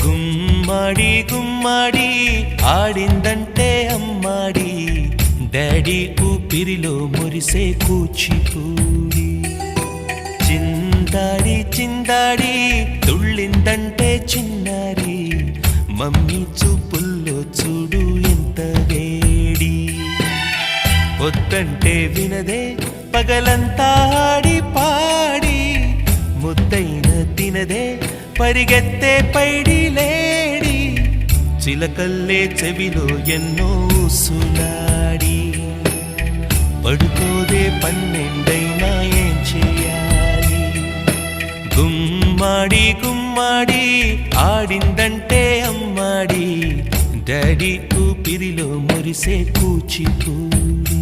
గుమ్మడి గుమ్మడి ఆడిందంటే అమ్మాడి daddy ఊపిరిలో మురిసే కూచిపూడి చిందాడి చిందాడి తుళ్ళిందంటే చిన్నారి మమ్మీ చూపుల్లో చూడు ఎంత వేడి వద్దంటే వినదే పగలంతా ఆడి పాడి ముద్దైన తినదే పరిగెత్తే పైడి లేడి చిలకల్లే చెవిలో ఎన్నో సులాడి పడుకోదే పన్నెండైనా ఏం చేయాలి గుమ్మాడి గుమ్మాడి ఆడిందంటే అమ్మాడి డాడీ ఊపిరిలో మురిసే కూచిపూడి